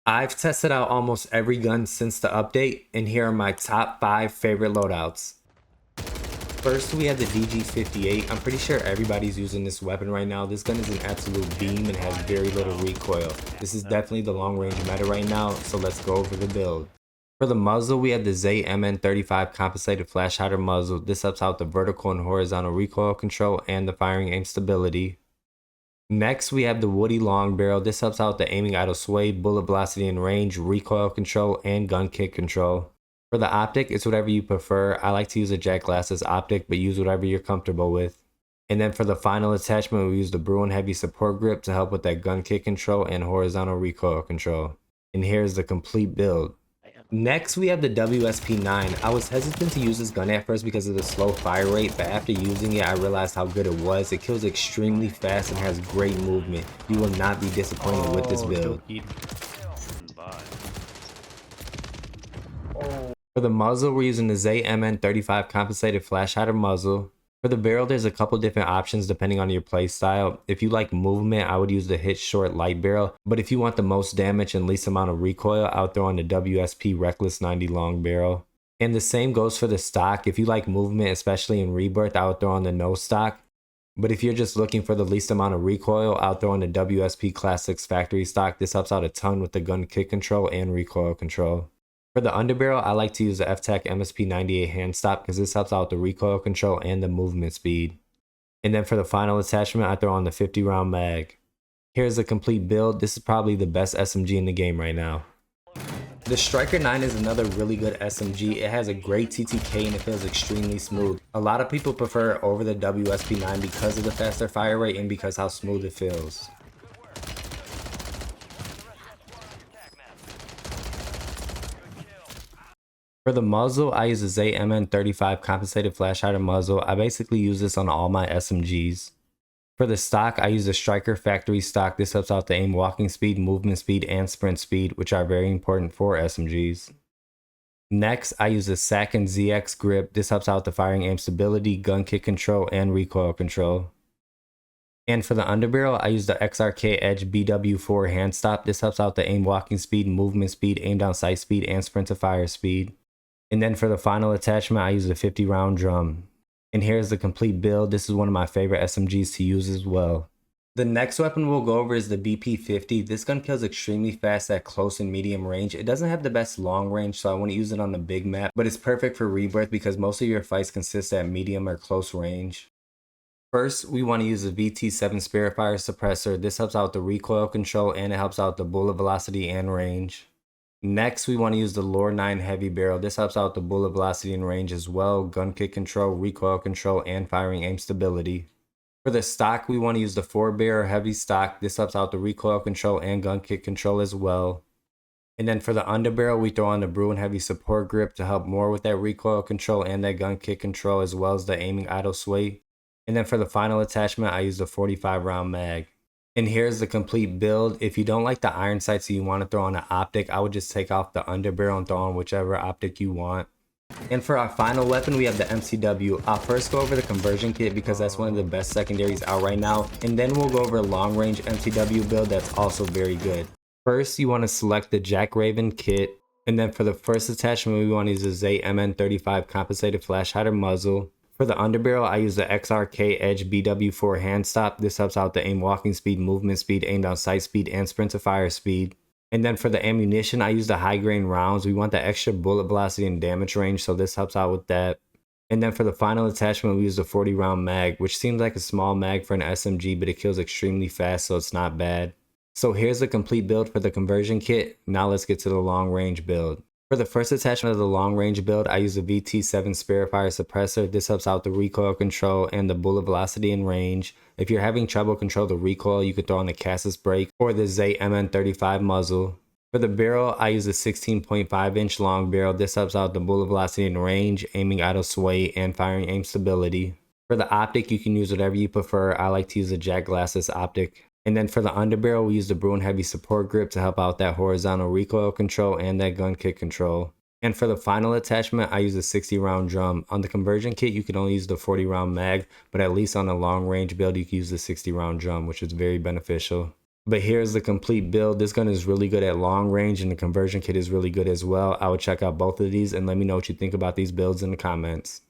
I've tested out almost every gun since the update, and here are my top 5 favorite loadouts. First, we have the DG58. I'm pretty sure everybody's using this weapon right now. This gun is an absolute beam and has very little recoil. This is definitely the long range meta right now, so let's go over the build. For the muzzle, we have the ZMN35 compensated flash hider muzzle. This helps out the vertical and horizontal recoil control and the firing aim stability. Next, we have the Woody long barrel. This helps out the aiming idle sway, bullet velocity and range, recoil control, and gun kick control. For the optic, it's whatever you prefer. I like to use a Jack Glasses optic, but use whatever you're comfortable with. And then for the final attachment, we use the Bruin Heavy support grip to help with that gun kick control and horizontal recoil control. And here's the complete build. Next, we have the WSP-9. I was hesitant to use this gun at first because of the slow fire rate, but after using it, I realized how good it was. It kills extremely fast and has great movement. You will not be disappointed with this build. For the muzzle, we're using the ZMN35 compensated flash hider muzzle. For the barrel, there's a couple different options depending on your playstyle. If you like movement, I would use the hit short light barrel. But if you want the most damage and least amount of recoil, I would throw on the WSP Reckless 90 long barrel. And the same goes for the stock. If you like movement, especially in Rebirth, I would throw on the no stock. But if you're just looking for the least amount of recoil, I'll throw on the WSP Classics factory stock. This helps out a ton with the gun kick control and recoil control. For the underbarrel, I like to use the FTAC MSP98 hand stop because this helps out the recoil control and the movement speed. And then for the final attachment, I throw on the 50 round mag. Here's the complete build. This is probably the best SMG in the game right now. The Striker 9 is another really good SMG. It has a great TTK and it feels extremely smooth. A lot of people prefer it over the WSP-9 because of the faster fire rate and because how smooth it feels. For the muzzle, I use a ZMN35 compensated flash hider muzzle. I basically use this on all my SMGs. For the stock, I use the Striker factory stock. This helps out the aim walking speed, movement speed, and sprint speed, which are very important for SMGs. Next, I use the SAC and ZX grip. This helps out the firing aim stability, gun kick control, and recoil control. And for the underbarrel, I use the XRK Edge BW4 hand stop. This helps out the aim walking speed, movement speed, aim down sight speed, and sprint to fire speed. And then for the final attachment, I use the 50 round drum. And here's the complete build. This is one of my favorite SMGs to use as well. The next weapon we'll go over is the BP50. This gun kills extremely fast at close and medium range. It doesn't have the best long range, so I wouldn't use it on the big map, but it's perfect for Rebirth because most of your fights consist at medium or close range. First, we want to use the VT7 Spiritfire suppressor. This helps out the recoil control and it helps out the bullet velocity and range. Next, we want to use the Lore 9 heavy barrel. This helps out the bullet velocity and range as well, gun kick control, recoil control, and firing aim stability. For the stock, we want to use the 4-barrel heavy stock. This helps out the recoil control and gun kick control as well. And then for the underbarrel, we throw on the Bruin Heavy support grip to help more with that recoil control and that gun kick control as well as the aiming idle sway. And then for the final attachment, I use the 45 round mag. And here's the complete build. If you don't like the iron sights and you want to throw on an optic, I would just take off the underbarrel and throw on whichever optic you want. And for our final weapon, we have the MCW. I'll first go over the conversion kit because that's one of the best secondaries out right now. And then we'll go over a long range MCW build that's also very good. First, you want to select the Jack Raven kit. And then for the first attachment, we want to use the ZMN35 compensated flash hider muzzle. For the underbarrel, I use the XRK Edge BW4 hand stop. This helps out the aim walking speed, movement speed, aim down sight speed, and sprint to fire speed. And then for the ammunition, I use the high grain rounds. We want the extra bullet velocity and damage range, so this helps out with that. And then for the final attachment, we use the 40 round mag, which seems like a small mag for an SMG, but it kills extremely fast, so it's not bad. So here's the complete build for the conversion kit. Now let's get to the long range build. For the first attachment of the long range build, I use the VT7 Spiritfire suppressor. This helps out the recoil control and the bullet velocity and range. If you're having trouble control the recoil, you could throw on the Cassis brake or the ZMN35 muzzle. For the barrel, I use the 16.5 inch long barrel. This helps out the bullet velocity and range, aiming idle sway, and firing aim stability. For the optic, you can use whatever you prefer. I like to use the Jack Glasses optic. And then for the underbarrel, we use the Bruin Heavy support grip to help out that horizontal recoil control and that gun kick control. And for the final attachment, I use a 60 round drum. On the conversion kit, you can only use the 40 round mag, but at least on a long range build, you can use the 60 round drum, which is very beneficial. But here's the complete build. This gun is really good at long range and the conversion kit is really good as well. I would check out both of these and let me know what you think about these builds in the comments.